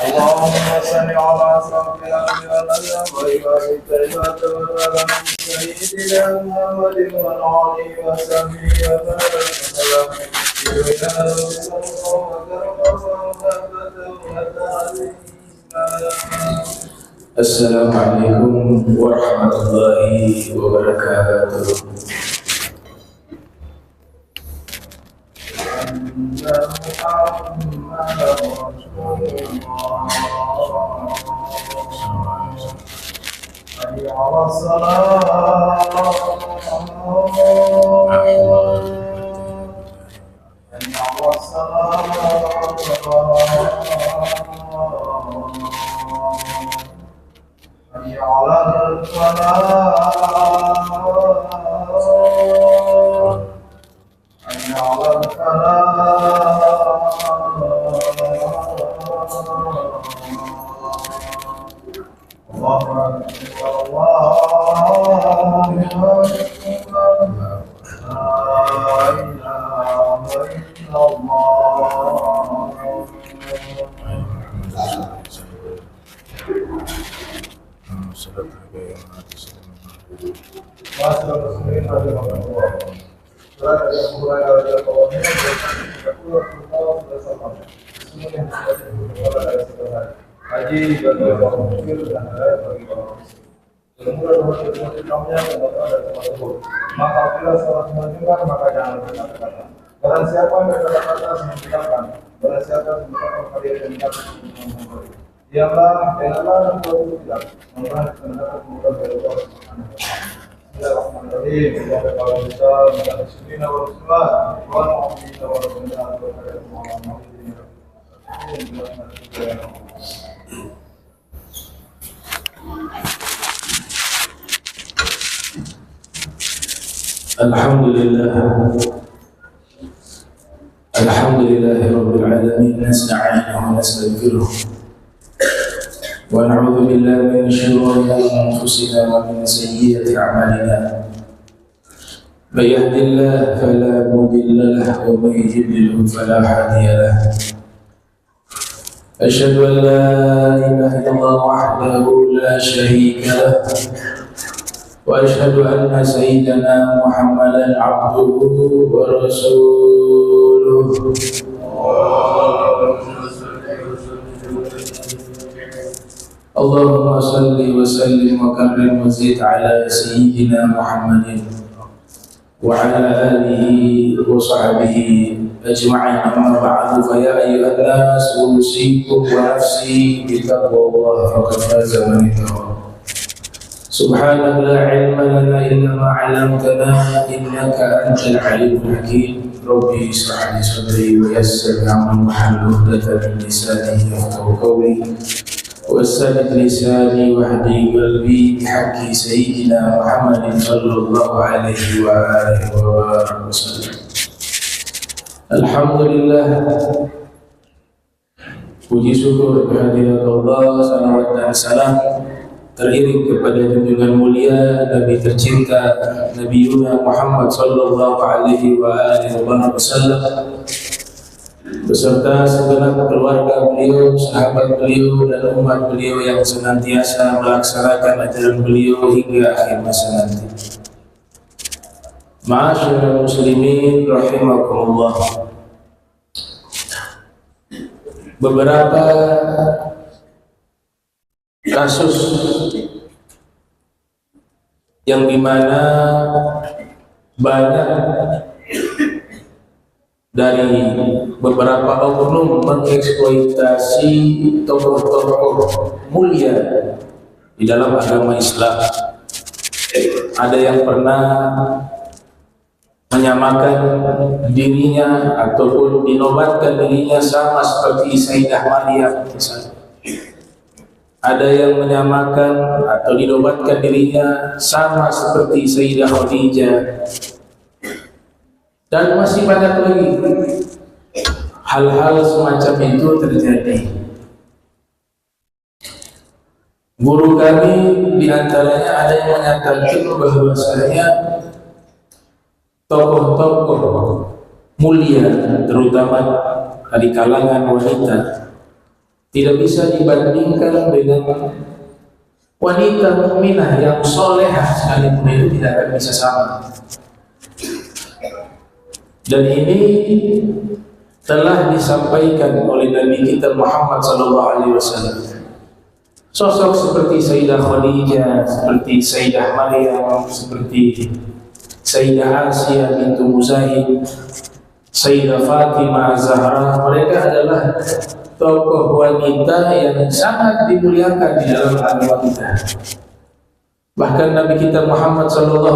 اللهم صل على سيدنا محمد وعلى آله وصحبه وسلم. Assalamualaikum warahmatullahi wabarakatuh. Maka bila salah mendengar maka jangan berkata-kata. Barang siapa yang berkata-kata mendengarkan, barang siapa yang mendengarkan kalian dan mendengarkan. Diamlah, dengarlah dan berlaku tidak. Mendengar kemudian berdoa. Bismillahirrahmanirrahim. Allahumma barik besar, minta bismillah wa bismillah. Wa na'udzubillah wa bismillah wa bismillah. Alhamdulillah Rabbil Alamin. Nasta'inu wa nastaghfiruh wa na'udzu billahi min shururi anfusina wa min sayyiati a'malina. May yahdihillahu fala mudilla lahu wa may yudlil fala hadiya lahu. Asyhadu an la ilaha illallah wahdahu la syarika lahu وأشهد أن سيدنا محمدا عبده ورسوله. اللهم صل وسلم وكرم وزد على سيدنا محمد وعلى آله وصحبه أجمعين. أما بعد فيا أيها الناس أوصيكم ونفسي بتقوى الله فقد فاز من اتقى. سبحانك لا علم لنا إلا ما علمتنا إنك أنت العليم الحكيم. ربي اشرح لي صدري ويسر لي أمري واحلل عقدة من لساني يفقهوا قولي وثبت لساني واهدي قلبي بحق سيدنا محمد صلى الله عليه وآله وسلم. Alhamdulillah, puji syukur kehadirat Allah, salawat dan salam teriring kepada junjungan mulia Nabi tercinta Nabi Muhammad sallallahu alaihi wasallam beserta segenap keluarga beliau, sahabat beliau dan umat beliau yang senantiasa melaksanakan ajaran beliau hingga akhir masa nanti. Ma'asyiral muslimin rahimakumullah. Beberapa kasus yang dimana banyak dari beberapa oknum mengeksploitasi tokoh-tokoh mulia di dalam agama Islam. Ada yang pernah menyamakan dirinya ataupun dinobatkan dirinya sama seperti Sayyidah Maryam misalnya. Ada yang menyamakan atau dinobatkan dirinya sama seperti Sayyidah Khadijah. Dan masih banyak lagi hal-hal semacam itu terjadi. Guru kami diantaranya ada yang menyatakan bahwasanya tokoh-tokoh mulia terutama dari kalangan wanita tidak bisa dibandingkan dengan wanita mukminah yang solehah sekalipun, itu tidak akan bisa sama. Dan ini telah disampaikan oleh Nabi kita Muhammad SAW. Sosok seperti Sayyidah Khadijah, seperti Sayyidah Maryam, seperti Sayyidah Asiyah bintu Muzahid, Sayyidah Fatimah Zahra, mereka adalah tokoh wanita yang sangat dimuliakan di dalam agama kita. Bahkan Nabi kita Muhammad SAW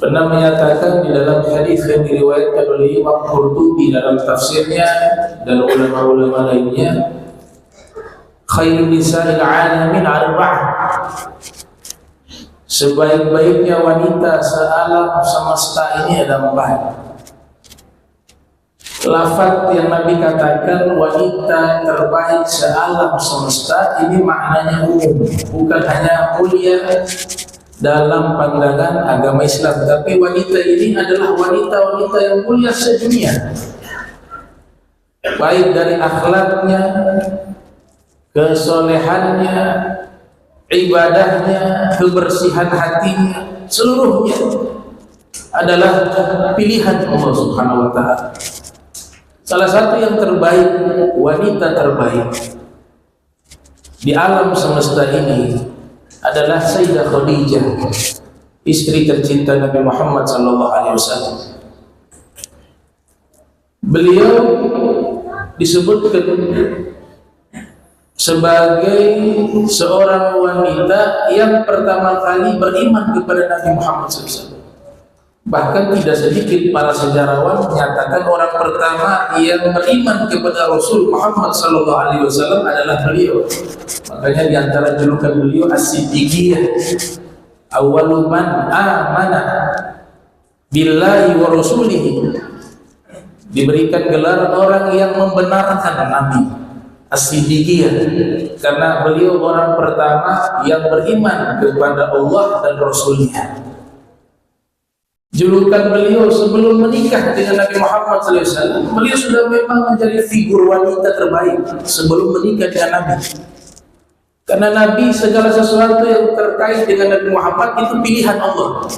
pernah menyatakan di dalam hadis yang diriwayatkan oleh Imam Qurtubi dalam tafsirnya dan ulama-ulama lainnya, khairun nisa'il alamin arba'ah, sebaik-baiknya wanita sealam semesta ini ada 4. Lafaz yang Nabi katakan wanita terbaik sealam semesta ini maknanya umum, bukan hanya mulia dalam pandangan agama Islam, tapi wanita ini adalah wanita-wanita yang mulia sedunia, baik dari akhlaknya, kesolehannya, ibadahnya, kebersihan hatinya, seluruhnya adalah pilihan Allah Subhanahu wa ta'ala. Salah satu yang terbaik, wanita terbaik di alam semesta ini adalah Sayyidah Khadijah, istri tercinta Nabi Muhammad SAW. Beliau disebutkan sebagai seorang wanita yang pertama kali beriman kepada Nabi Muhammad SAW. Bahkan tidak sedikit para sejarawan menyatakan orang pertama yang beriman kepada Rasul Muhammad SAW adalah beliau. Makanya di antara julukan beliau As-Siddiqiyah, awwalu man amana billahi wa rasulihi, diberikan gelar orang yang membenarkan Nabi, As-Siddiqiyah, karena beliau orang pertama yang beriman kepada Allah dan Rasulnya. Julukan beliau sebelum menikah dengan Nabi Muhammad SAW, beliau sudah memang menjadi figur wanita terbaik sebelum menikah dengan Nabi. Karena Nabi segala sesuatu yang terkait dengan Nabi Muhammad itu pilihan Allah.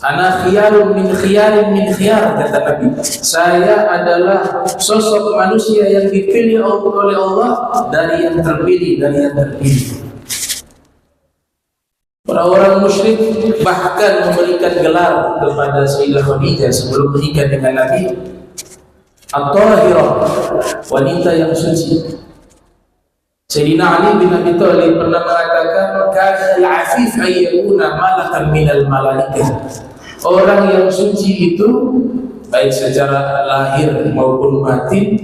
Ana khiyarun min khiyarin min khiyar, kata Nabi. Saya adalah sosok manusia yang dipilih oleh Allah dari yang terpilih, dari yang terpilih. Orang-orang musyrik bahkan memberikan gelar kepada Sayyidah Khadijah sebelum menikah dengan Nabi, At-Tahirah, wanita yang suci. Sayyidina Ali bin Abi Thalib pernah mengatakan, kana al-afif ayyakuna malakan minal malaikah. Orang yang suci itu baik secara lahir maupun batin,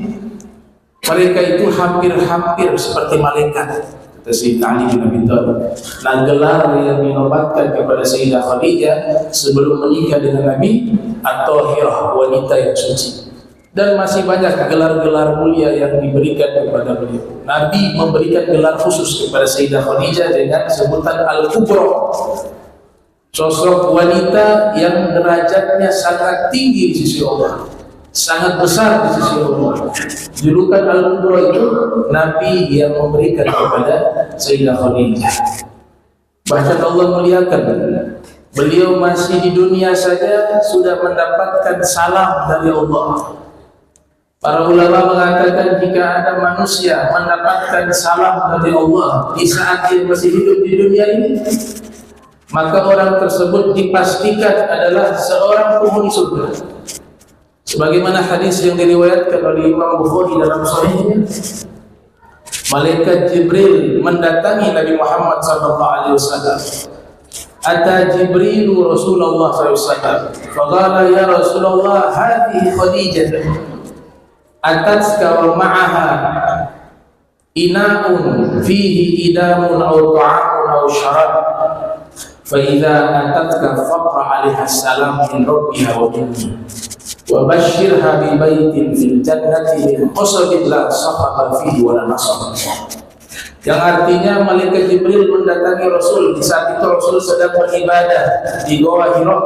mereka itu hampir-hampir seperti malaikat. Sayyidina Ali bin Abi Thalib. Nah, gelar yang dinobatkan kepada Sayyidah Khadijah sebelum menikah dengan Nabi, At-Tahirah, wanita yang suci. Dan masih banyak gelar-gelar mulia yang diberikan kepada beliau. Nabi memberikan gelar khusus kepada Sayyidah Khadijah dengan sebutan Al-Kubra, sosok wanita yang derajatnya sangat tinggi di sisi Allah, sangat besar di sisi Allah. Julukan Al-Kubra itu Nabi yang memberikan kepada Sayyidah Khadijah. Bahkan Allah muliakan beliau masih di dunia saja sudah mendapatkan salam dari Allah. Para ulama mengatakan jika ada manusia mendapatkan salam dari Allah di saat dia masih hidup di dunia ini, maka orang tersebut dipastikan adalah seorang penghuni surga. Sebagaimana hadis yang diriwayatkan oleh Imam Bukhari dalam Sahihnya, malaikat Jibril mendatangi Nabi Muhammad SAW. Ata Jibrilu Rasulullah SAW. Faqala ya Rasulullah, hadhihi Khadijah atatka wa ma'aha ina'un fihi idamun aw ta'amun aw syarab. Fa idza atatka faqra 'alaiha salam min rabbiha wa minni. Wa basyirha bi baitin fil jannati min qasabin la saqata fihi wa la nasab. Yang artinya malaikat Jibril mendatangi Rasul di saat itu Rasul sedang beribadah di Gua Hira.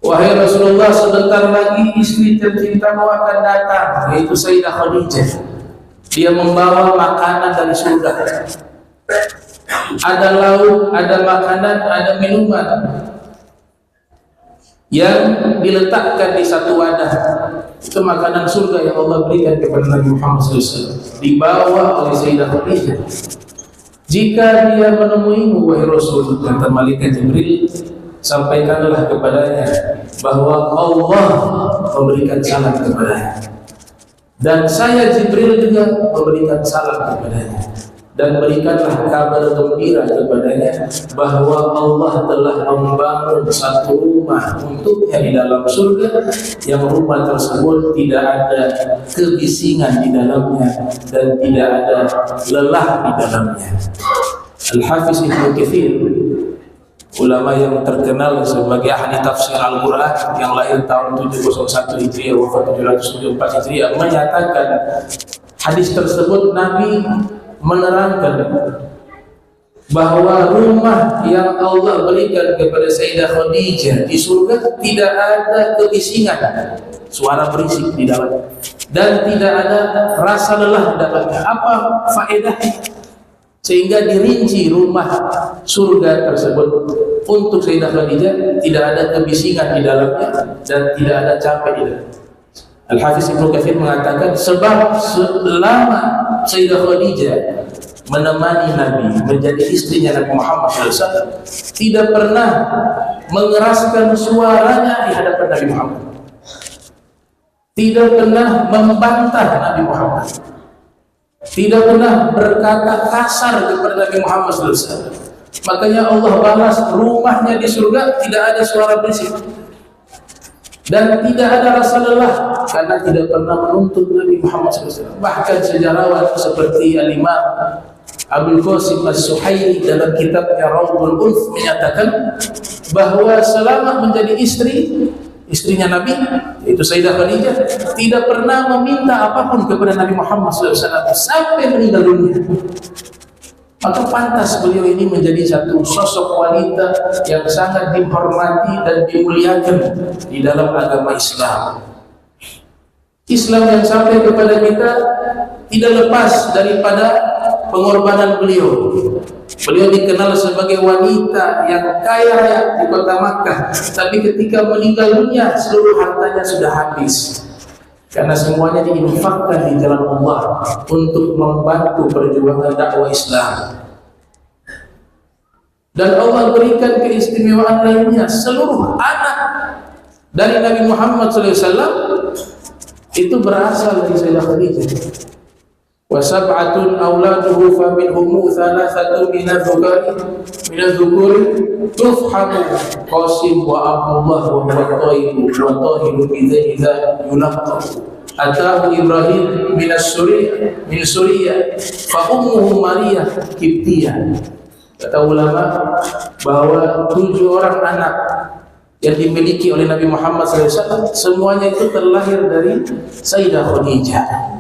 wahai Rasulullah, sebentar lagi istri tercintamu akan datang, yaitu Sayyidah Khadijah. Dia membawa makanan dari surga. Ada lauk, ada makanan, ada minuman yang diletakkan di satu wadah. Itu makanan surga yang Allah berikan kepada Nabi Muhammad SAW, dibawa oleh Sayyidah Khadijah. Jika dia menemuimu wahai Rasul, kata malaikat Jibril, sampaikanlah kepadanya bahwa Allah memberikan salam kepadanya, dan saya Jibril juga memberikan salam kepadanya, dan berikanlah kabar gembira kepadanya bahwa Allah telah membangun satu rumah untuknya di dalam surga, yang rumah tersebut tidak ada kebisingan di dalamnya dan tidak ada lelah di dalamnya. Al-Hafiz Ibnu Katsir, ulama yang terkenal sebagai ahli tafsir Al-Quran, yang lahir tahun 701 Hijriah, wafat 774 Hijriah, menyatakan hadis tersebut Nabi menerangkan bahwa rumah yang Allah berikan kepada Sayyidah Khadijah di surga tidak ada kebisingan, suara berisik di dalam, dan tidak ada rasa lelah di dalamnya. Apa faedahnya? Sehingga dirinci rumah surga tersebut untuk Sayyidah Khadijah tidak ada kebisingan di dalamnya dan tidak ada capek di dalamnya. Al-Hafiz Ibnu Katsir mengatakan sebab selama Sayyidah Khadijah menemani Nabi, menjadi istrinya Nabi Muhammad SAW, tidak pernah mengeraskan suaranya di hadapan Nabi Muhammad, tidak pernah membantah Nabi Muhammad, tidak pernah berkata kasar kepada Nabi Muhammad SAW. Makanya Allah balas rumahnya di surga tidak ada suara berisik dan tidak ada rasa lelah, karena tidak pernah menuntut Nabi Muhammad SAW. Bahkan sejarawan seperti Al-Imam Abul Qasim As-Suhaili dalam kitabnya Rawdul Unf menyatakan bahwa selama menjadi istrinya Nabi, yaitu Sayyidah Khadijah, tidak pernah meminta apapun kepada Nabi Muhammad SAW sampai meninggal dunia. Maka pantas beliau ini menjadi satu sosok wanita yang sangat dihormati dan dimuliakan di dalam agama Islam. Islam yang sampai kepada kita tidak lepas daripada pengorbanan beliau. Beliau dikenal sebagai wanita yang kaya raya di kota Makkah, tapi ketika meninggal dunia seluruh hartanya sudah habis, karena semuanya diinfakkan di jalan Allah untuk membantu perjuangan dakwah Islam. Dan Allah berikan keistimewaan lainnya, seluruh anak dari Nabi Muhammad SAW itu berasal dari Sayyidah Khadijah. Wa sab'atun auladuhu fa minhum thalathatu min adh-dhukur tufhamu Qasim wa Abdullah wa Tayyib wa Tahir bi dzalika yulaqab. Atahu Ibrahim min Suriah fa ummuhu Maria Kiptiyah. Kata ulama bahwa 7 orang anak yang dimiliki oleh Nabi Muhammad SAW semuanya itu terlahir dari Sayyidah Khadijah.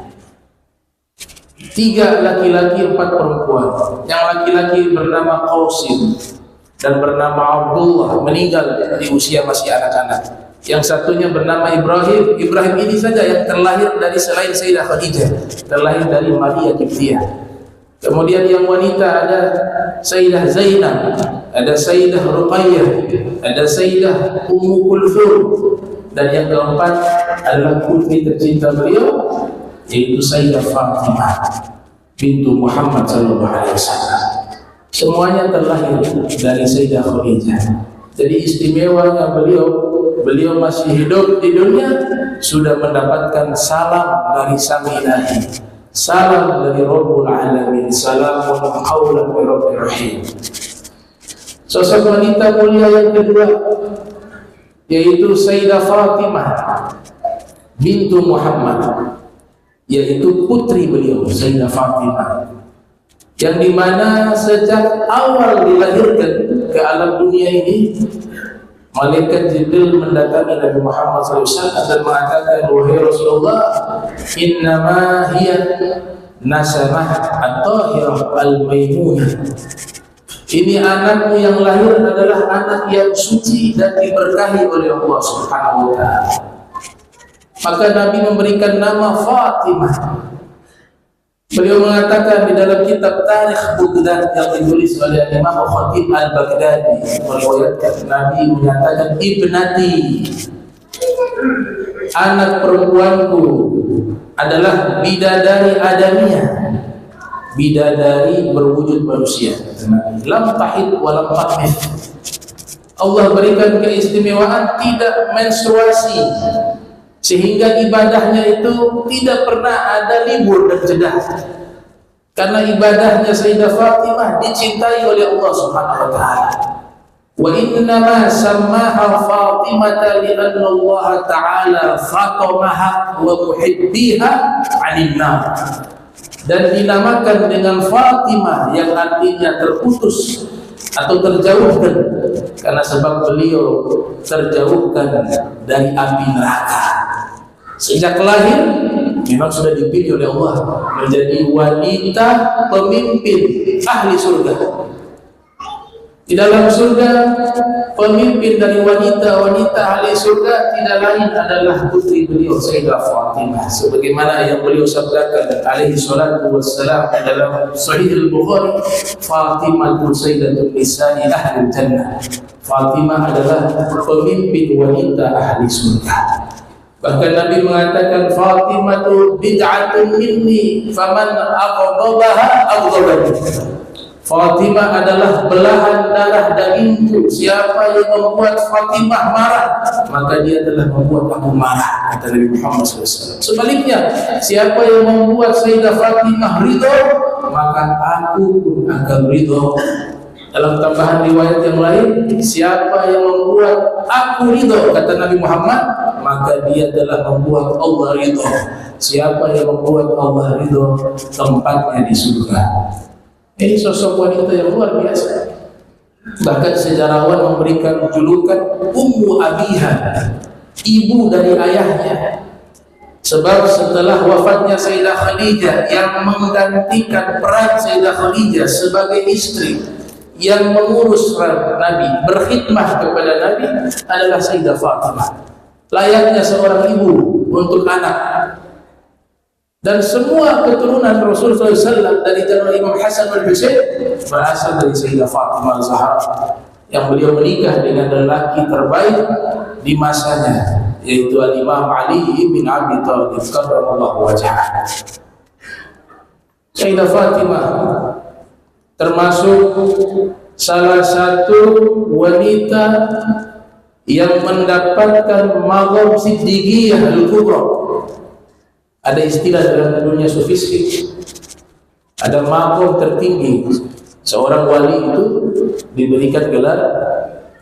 3 laki-laki, 4 perempuan. Yang laki-laki bernama Qasim dan bernama Abdullah, meninggal di usia masih anak-anak. Yang satunya bernama Ibrahim. Ibrahim ini saja yang terlahir dari selain Sayyidah Khadijah, terlahir dari Maria Kiptiyah. Kemudian yang wanita ada Sayyidah Zainab, ada Sayyidah Ruqayyah, ada Sayyidah Ummu Kulthum, dan yang keempat adalah putri tercinta beliau, yaitu Sayyidah Fatimah bintu Muhammad SAW. Semuanya terlahir dari Sayyidah Khadijah. Jadi istimewanya beliau masih hidup di dunia sudah mendapatkan salam dari Sang Ilahi, salam dari Rabbul Alamin, salamun qawlan min Rabbir Rahim. Sosok wanita mulia yang kedua yaitu Sayyidah Fatimah bintu Muhammad, yaitu putri beliau Sayyidah Fatimah, yang dimana sejak awal dilahirkan ke alam dunia ini, malaikat Jibril mendatangi Nabi Muhammad SAW dan mengatakan, wahai Rasulullah, innama hiya nasamah at-tahirah al-maimunah. Ini anakmu yang lahir adalah anak yang suci dan diberkahi oleh Allah Subhanahu wa ta'ala. Maka Nabi memberikan nama Fatimah. Beliau mengatakan di dalam kitab Tarikh Baghdad yang ditulis oleh Imam Khatib Al-Baghdadi, meriwayatkan Nabi menyatakan, ibnati, anak perempuanku adalah bidadari adamiyah, bidadari berwujud manusia. Lam tahid wa lam tahmid. Allah berikan keistimewaan tidak menstruasi, sehingga ibadahnya itu tidak pernah ada libur dan jeda. Karena ibadahnya Sayyidah Fatimah dicintai oleh Allah Subhanahu wa ta'ala. Wa innama sammaha Fatimah li'anna Allah ta'ala fatamaha wa muhibbiha 'anil nar. Dan dinamakan dengan Fatimah yang artinya terputus atau terjauhkan, karena sebab beliau terjauhkan dari api neraka. Sejak lahir memang sudah dipilih oleh Allah menjadi wanita pemimpin ahli surga. Di dalam surga, pemimpin dari wanita-wanita ahli surga tidak lain adalah putri beliau Sayyidah Fatimah, sebagaimana yang beliau sabdakan alaihi salatu wassalam dalam Sahih Al-Bukhari, Fatimah sayyidatun nisa'i ahli jannah. Fatimah adalah pemimpin wanita ahli surga. Bahkan Nabi mengatakan, Fatimah bid'atun minni faman aqdabaha aqdabani. Fatimah adalah belahan darah dagingku. Siapa yang membuat Fatimah marah, maka dia telah membuat aku marah, kata Nabi Muhammad SAW. Sebaliknya, siapa yang membuat Sayyidah Fatimah ridho, maka aku pun akan ridho. Dalam tambahan riwayat yang lain, siapa yang membuat aku ridho, kata Nabi Muhammad, maka dia telah membuat Allah ridho. Siapa yang membuat Allah ridho, tempatnya di surga. Ini sosok wanita yang luar biasa. Bahkan sejarawan memberikan julukan Ummu Abiha, ibu dari ayahnya. Sebab setelah wafatnya Sayyidah Khadijah, yang menggantikan peran Sayyidah Khadijah sebagai istri yang mengurus Nabi, berkhidmah kepada Nabi, adalah Sayyidah Fatimah. Layaknya seorang ibu untuk anak. Dan semua keturunan Rasulullah SAW dari jalur Imam Hasan dan Husain berasal dari Sayyidah Fatimah Zahra, yang beliau menikah dengan lelaki terbaik di masanya, yaitu Imam Ali bin Abi Thalib karramallahu wajhah. Sayyidah Fatimah termasuk salah satu wanita yang mendapatkan maqam siddiqiyah al-kubra. Ada istilah dalam dunia sufistik, ada maqam tertinggi. Seorang wali itu diberikan gelar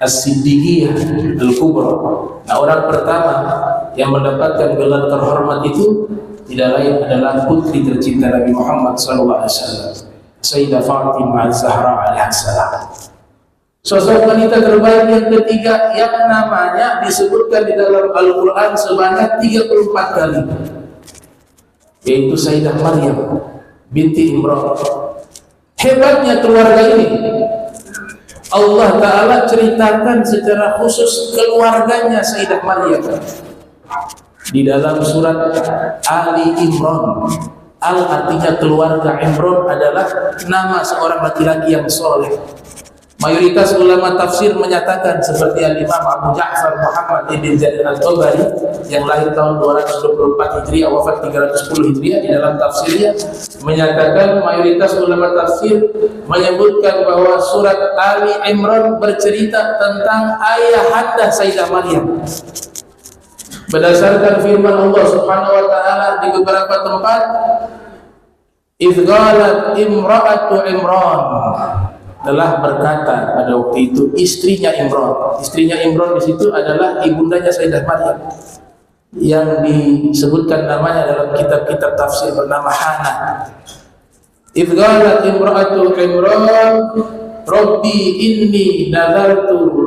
as-siddiqiyah al-kubra. Nah, orang pertama yang mendapatkan gelar terhormat itu tidak lain adalah putri tercinta Nabi Muhammad SAW, Sayyidah Fatimah Az-Zahra alaihissalam. Sosok wanita terbaik yang ketiga yang namanya disebutkan di dalam Al-Quran sebanyak 34 kali, yaitu Sayyidah Maryam binti Imran. Hebatnya keluarga ini, Allah Ta'ala ceritakan secara khusus keluarganya Sayyidah Maryam di dalam surat Ali Imran. Al artinya keluarga, Imran adalah nama seorang laki-laki yang soleh. Mayoritas ulama tafsir menyatakan seperti Imam Abu Ja'far Muhammad ibn Jarir al-Tabari yang lahir tahun 224 Hijriah, wafat 310 Hijriah, di dalam tafsirnya menyatakan, mayoritas ulama tafsir menyebutkan bahwa surat Ali Imran bercerita tentang ayahanda Sayyidah Maryam. Berdasarkan firman Allah Subhanahu wa taala di beberapa tempat, idz qalat imra'atu Imran, telah berkata pada waktu itu istrinya Imran. Istrinya Imran di situ adalah ibundanya Sayyidah Maryam, yang disebutkan namanya dalam kitab-kitab tafsir bernama Hana. Idz qalat imra'atu Imran, Rabbi inni nadartu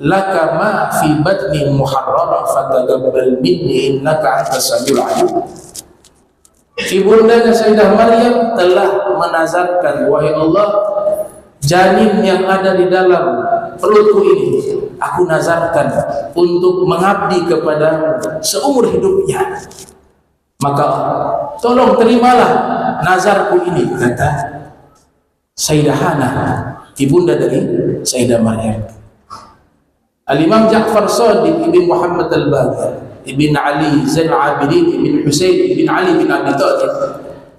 laka ma fi batni muharrara fataqabbal minni innaka antas samiul alim. Ibundanya Sayyidah Maryam telah menazarkan, wahai Allah, janin yang ada di dalam perutku ini aku nazarkan untuk mengabdi kepada seumur hidupnya, maka tolong terimalah nazarku ini, kata Sayyidah Hana, ibunda dari Sayyidah Maryam. Al-Imam Ja'far Shadiq ibn Muhammad al-Baqir ibn Ali Zain al-Abidin ibn Husain ibn Ali bin Abi Thalib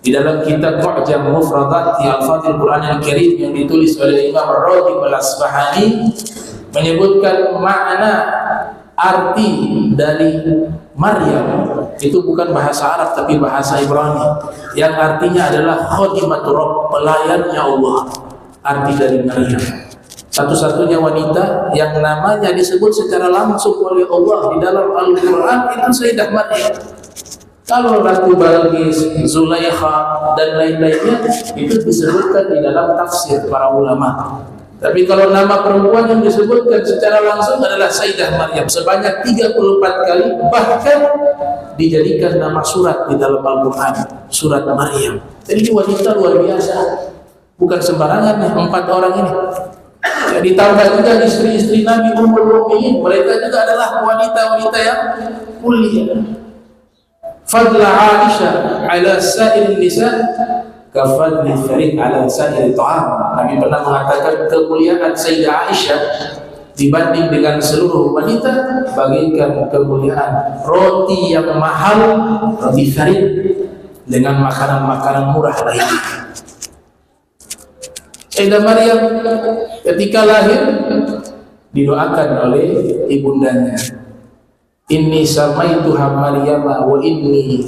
di dalam kitab Mu'jam Mufradati Al-Fadhil Quran Al-Karim yang ditulis oleh Imam Ar-Raghib Al-Asbahani menyebutkan makna arti dari Maryam itu bukan bahasa Arab tapi bahasa Ibrani yang artinya adalah khadimatur Rabb, pelayannya Allah. Arti dari Maryam, satu-satunya wanita yang namanya disebut secara langsung oleh Allah di dalam Al-Quran itu Sayyidah Maryam. Kalau Ratu Balqis, Zulaikha dan lain-lainnya itu disebutkan di dalam tafsir para ulama. Tapi kalau nama perempuan yang disebutkan secara langsung adalah Sayyidah Maryam sebanyak 34 kali, bahkan dijadikan nama surat di dalam Al-Quran, surat Maryam. Jadi wanita luar biasa, bukan sembarangan nih 4 orang ini. Ya, ditambah juga istri-istri Nabi Ummul Mukminin, mereka juga adalah wanita-wanita yang mulia. Fadla Aisyah ala sa'ir nisa kafadli farid ala sa'ir ta'am. Nabi pernah mengatakan kemuliaan Sayyidah Aisyah dibanding dengan seluruh wanita bagaikan kemuliaan roti yang mahal, roti farid, dengan makanan-makanan murah lainnya. Sayyidah Maryam ketika lahir didoakan oleh ibundanya, inni samaituha Maryama wa inni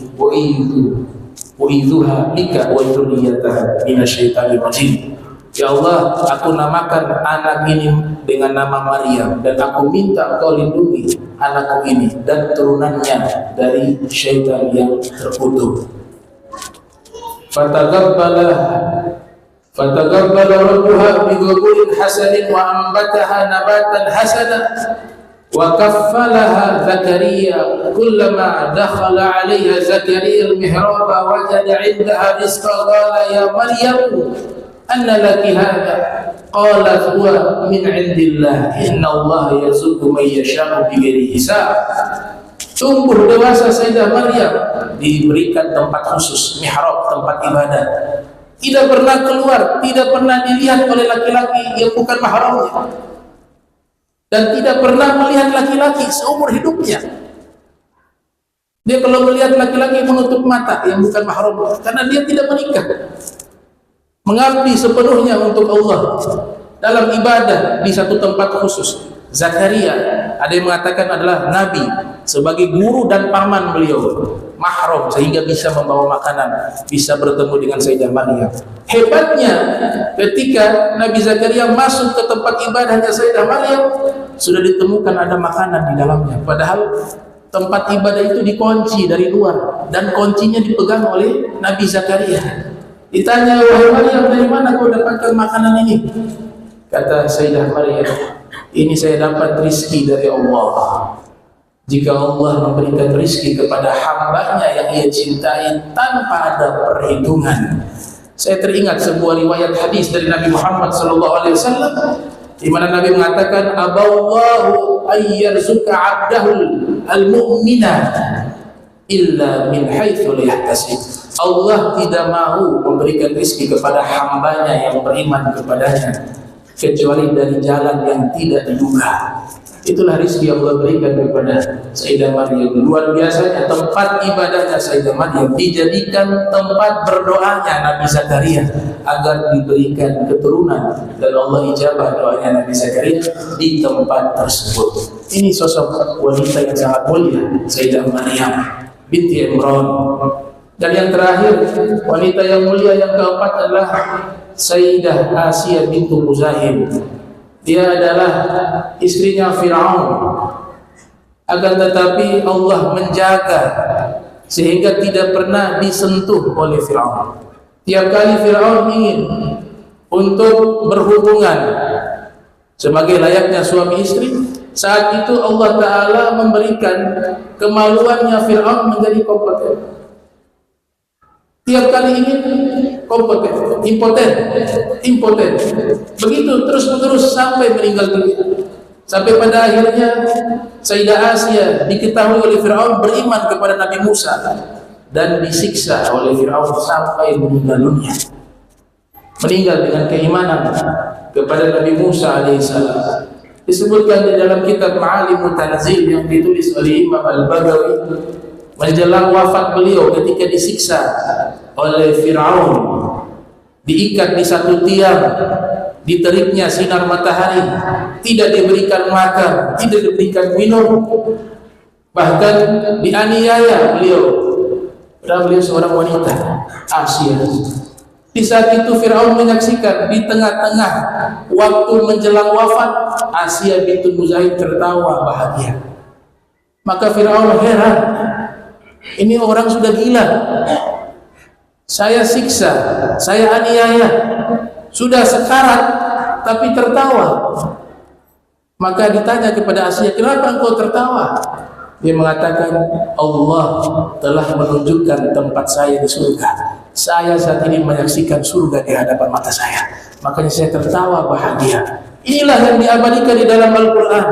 u'idzuha bika wa dzurriyyataha minasyaitonir rajim. Ya Allah, aku namakan anak ini dengan nama Maryam dan aku minta Engkau lindungi anakku ini dan turunannya dari syaitan yang terkutuk. Fataqabbala rabbuha biqabulin hasanin wa ambataha nabatan hasana wa kaffalaha Zakaria kullama dakhala 'alayha Zakaria al-mihraba wajada 'indaha rizqan qala ya Maryam anna laki hadha qalat huwa min 'indillah inna Allah yarzuqu man yasha'u bighairi hisab. Tumbuh dewasa Sayyidah Maryam diberikan tempat khusus, mihrab, tempat ibadah. Tidak pernah keluar, tidak pernah dilihat oleh laki-laki yang bukan mahramnya, dan tidak pernah melihat laki-laki seumur hidupnya. Dia kalau melihat laki-laki menutup mata yang bukan mahramnya, karena dia tidak menikah. Mengabdi sepenuhnya untuk Allah dalam ibadah di satu tempat khusus. Zakaria, ada yang mengatakan adalah nabi sebagai guru dan paman beliau, mahram, sehingga bisa membawa makanan, bisa bertemu dengan Sayyidah Maryam. Hebatnya ketika Nabi Zakaria masuk ke tempat ibadahnya Sayyidah Maryam, sudah ditemukan ada makanan di dalamnya, padahal tempat ibadah itu dikunci dari luar dan kuncinya dipegang oleh Nabi Zakaria. Ditanya, wahai Maryam, dari mana kau dapatkan makanan ini? Kata Sayyidah Maryam, ini saya dapat rizki dari Allah. Jika Allah memberikan rizki kepada hambanya yang ia cintai tanpa ada perhitungan. Saya teringat sebuah riwayat hadis dari Nabi Muhammad SAW, di mana Nabi mengatakan, aballahu ayyarzuka abdahul al-mu'mina illa min haitsu la yahtasib. Allah tidak mahu memberikan rizki kepada hambanya yang beriman kepadanya kecuali dari jalan yang tidak diduga. Itulah rizki yang Allah berikan kepada Sayyidah Maryam. Luar biasanya tempat ibadahnya Sayyidah Maryam dijadikan tempat berdoanya Nabi Zakaria agar diberikan keturunan, dan Allah ijabah doanya Nabi Zakaria di tempat tersebut. Ini sosok wanita yang sangat mulia, Sayyidah Maryam binti Imran. Dan yang terakhir, wanita yang mulia yang keempat adalah Sayyidah Asiyah bintu Muzahim. Dia adalah istrinya Fir'aun. Akan tetapi Allah menjaga sehingga tidak pernah disentuh oleh Fir'aun. Tiap kali Fir'aun ingin untuk berhubungan sebagai layaknya suami istri, saat itu Allah Ta'ala memberikan kemaluannya Fir'aun menjadi kompeten. Tiap kali ingin kompeten, impoten. Begitu terus-menerus sampai meninggal dunia. Sampai pada akhirnya Sayyidah Asia diketahui oleh Fir'aun beriman kepada Nabi Musa dan disiksa oleh Fir'aun sampai meninggal dunia. Meninggal dengan keimanan kepada Nabi Musa alaihissalam. Disebutkan di dalam kitab Ma'alimut Tanzil yang ditulis oleh Imam Al-Baghawi menjelang wafat beliau ketika disiksa oleh Fir'aun, diikat di satu tiang, diteriknya sinar matahari, tidak diberikan makan, tidak diberikan minum, bahkan dianiaya beliau. Padahal beliau seorang wanita Asia. Di saat itu Fir'aun menyaksikan di tengah-tengah waktu menjelang wafat, Asia bintu Muzahim tertawa bahagia. Maka Fir'aun heran, ini orang sudah gila. Saya siksa, saya aniaya, sudah sekarat tapi tertawa. Maka ditanya kepada Asia, kenapa engkau tertawa? Dia mengatakan, Allah telah menunjukkan tempat saya di surga. Saya saat ini menyaksikan surga di hadapan mata saya. Makanya saya tertawa bahagia. Inilah yang diabadikan di dalam Al-Quran.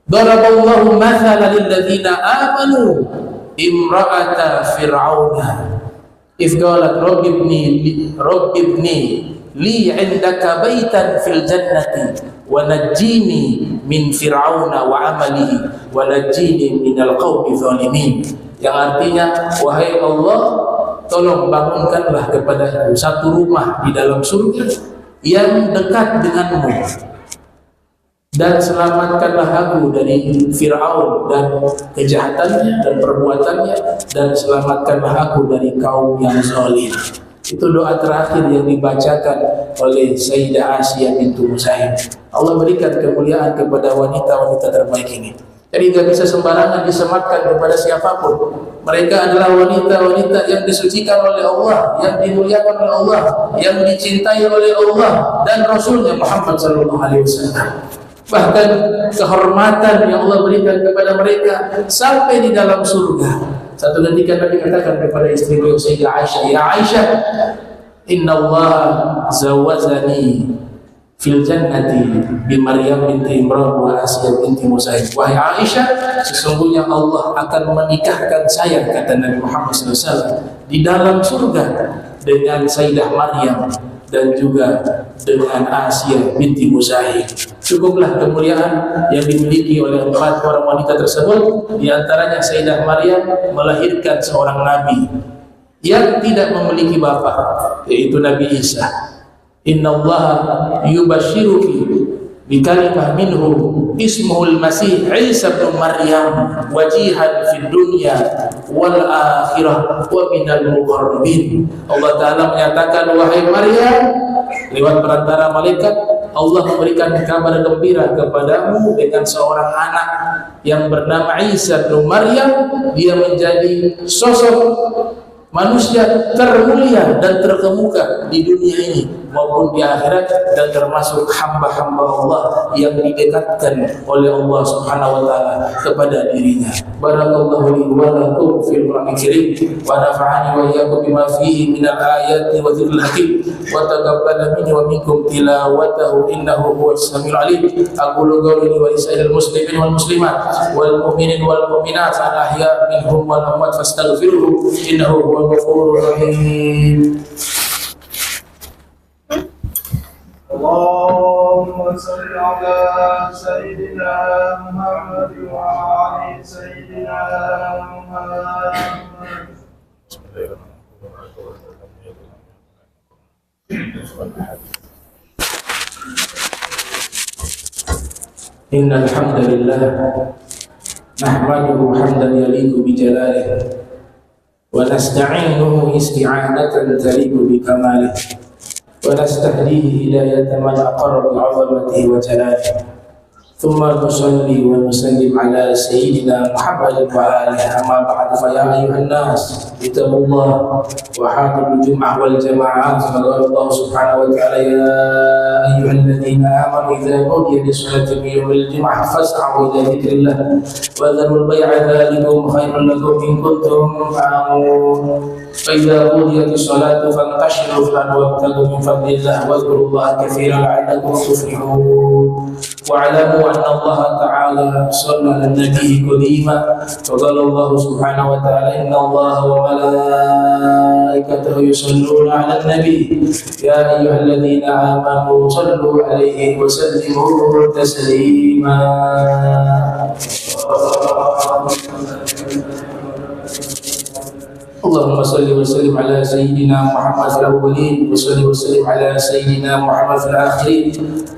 Daraballahu mathalan lilladzina amanu imra'ata fir'auna idh qalat rabbi ibni li 'indaka baitan fil jannati wa najjini min fir'auna wa 'amalihi wa najjini minal qaumi zalimin. Yang artinya, wahai Allah, tolong bangunkanlah kepada satu rumah di dalam surga yang dekat denganmu, dan selamatkanlah aku dari Fir'aun dan kejahatannya dan perbuatannya, dan selamatkanlah aku dari kaum yang zalim. Itu doa terakhir yang dibacakan oleh Sayyidah Asia bintu Muzahim. Allah berikan kemuliaan kepada wanita-wanita terbaik ini. Jadi tidak bisa sembarangan disematkan kepada siapapun. Mereka adalah wanita-wanita yang disucikan oleh Allah, yang dimuliakan oleh Allah, yang dicintai oleh Allah dan Rasulnya Muhammad SAW. Bahkan kehormatan yang Allah berikan kepada mereka sampai di dalam surga. Satu ketika Nabi katakan kepada istri beliau Sayyidah Aisyah, ya Aisyah, Inna Allah zawazani fil jannati bi Maryam binti Imran wa Asiyah binti Muzahim. Wahai Aisyah, sesungguhnya Allah akan menikahkan saya, kata Nabi Muhammad SAW, di dalam surga dengan Sayyidah Maryam dan juga dengan Asiyah binti Muzahim. Cukuplah kemuliaan yang dimiliki oleh empat orang wanita tersebut. Di antaranya Sayyidah Maryam melahirkan seorang nabi yang tidak memiliki bapa, yaitu Nabi Isa. Inna Allah yubashiruki bi kalimah minhu ismuhul Masih Isa bin Maryam wajihan fid dunya wal akhirah wa minal muqarrabin. Allah Ta'ala menyatakan, wahai Maryam, lewat perantara malaikat Allah memberikan kabar gembira kepadamu dengan seorang anak yang bernama Isa bin Maryam. Dia menjadi sosok manusia termulia dan terkemuka di dunia ini maupun di akhirat, dan termasuk hamba-hamba Allah yang didekatkan oleh Allah Subhanahu wa taala kepada dirinya. Barakallahu li wa lakum fil Qur'anil Karim wa nafa'ani wa iyyakum bima fihi minal ayati wa dzikril hakim wa taqabbala minni wa minkum tilawatahu innahu huwas samiul alim. Aqulu qawli wa lisairil muslimin wal muslimat wal mu'minin wal mu'minat al ahya minhum wal amwat fastaghfiruhu innahu huwal ghafurur rahim. Allahumma salli ala Sayyidina Muhammad wa ali Sayyidina Muhammad. Innal hamdalillah nahmaduhu hamdan yaliqu bi jalalihi wa nasta'inuhu isti'anatan taliqu bi kamalihi wa nastahdihi hidayatan man aqarra bi 'azamatihi wa jalalihi ثم نصلي ونسلم على سيدنا محمد وآله. أما بعد فيا أيها الناس اتقوا الله وحافظوا الجمعة والجماعات. فقال الله سبحانه وتعالى يا أيها الذين آمنوا إذا نودي للصلاة من يوم الجمعة فاسعوا إلى ذكر الله وذروا البيع ذلكم خير لكم إن كنتم تعلمون. فإذا قضيت الصلاة فانتشروا في الأرض وابتغوا من فضل الله واذكروا الله كثيرا لعلكم تفلحون. واعلموا أن الله تعالى صلى على النبي كريما. فقال الله سبحانه وتعالى إن الله وملائكته يصلون على النبي يا أيها الذين آمنوا صلوا عليه وسلموا تسليما. اللهم صل وسلم على سيدنا محمد في الأولين وصل وسلم على سيدنا محمد في الآخرين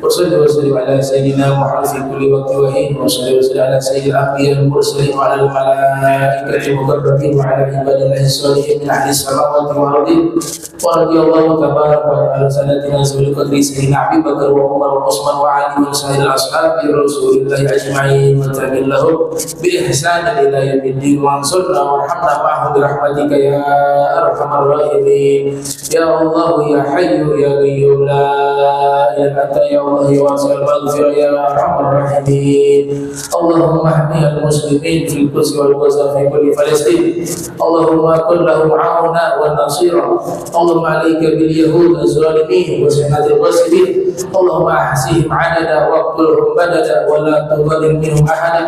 وصل وسلم على سيدنا محمد في كل وقت وحين وصل وسلم على سيد الأنبياء المرسلين وعلى الملائكة المقربين وعلى عباد الله الصالحين من أهل السماوات والأرض. ورضي الله تبارك وتعالى عن سادتنا ذوي القدر سيدنا أبي بكر وعمر وعثمان وعلي وسائر أصحاب رسول الله أجمعين وتابعين لهم بإحسان إلى يوم الدين. وانصرنا وارحمنا معهم برحمتك يا أرحم الراحمين. يا الله يا حي يا قيوم لا إله إلا أنت يا الله يا واسع المغفرة يا أرحم الراحمين. اللهم احمي المسلمين في القدس والغزة في كل فلسطين. اللهم كن لهم عونا ونصيرا. اللهم عليك باليهود الظالمين وسنة الغاسبين. اللهم أحصهم عددا واقتلهم بددا ولا تظلم منهم أحدا.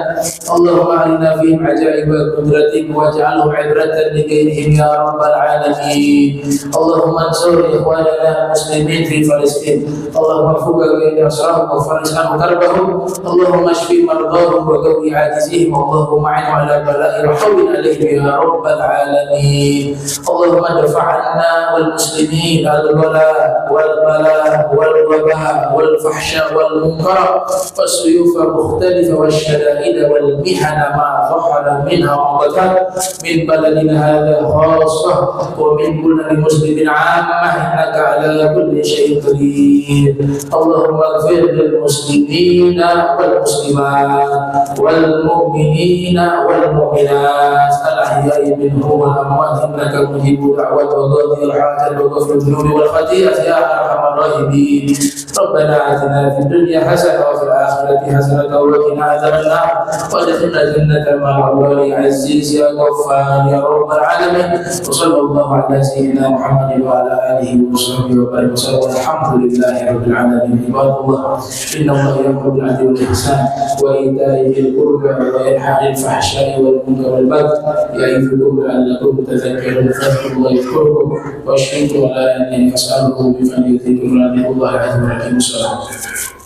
اللهم أرنا فيهم عجائب قدرتك واجعلهم عبرة لغيرهم يا رب العالمين. اللهم انصر إخواننا المسلمين في فلسطين. اللهم فك بين أسرهم وفرج عنهم كربهم. اللهم اشف مرضاهم وقوي عاجزهم. اللهم اعنهم على بلاء وحول عليهم يا رب العالمين. اللهم ادفع عنا والمسلمين الغلاء والبلاء والوباء والفحشاء والمنكر والسيوف المختلفة والشدائد والمحن ما ظهر منها وبطن من بلدنا هذا خاصة ومن كل مسلم عامة إنك على كل شيء قدير. اللهم اغفر للمسلمين والمسلمات والمؤمنين والمؤمنات الأحياء منهم والأموات إنك مجيب دعوة وقاضي الحاجة وغفر الذنوب والخطيئة يا أرحم الراحمين. ربنا آتنا في الدنيا حسنة وفي الآخرة حسنة وقنا عذاب النار وادخلنا جنة مع الأبرار عزيز يا غفار يا رب العالمين. وصلى الله على سيدنا محمد وعلى آله وصحبه وبارك وسلم. الحمد لله رب العالمين. عباد الله إن الله يأمر بالعدل والإحسان وإيتاء ذي القربى وينهى عن الفحشاء والمنكر والبغي يعظكم لعلكم تذكرون. فاذكروا الله يذكركم واشكروا على أن يسأله بفضله. الله عز وجل.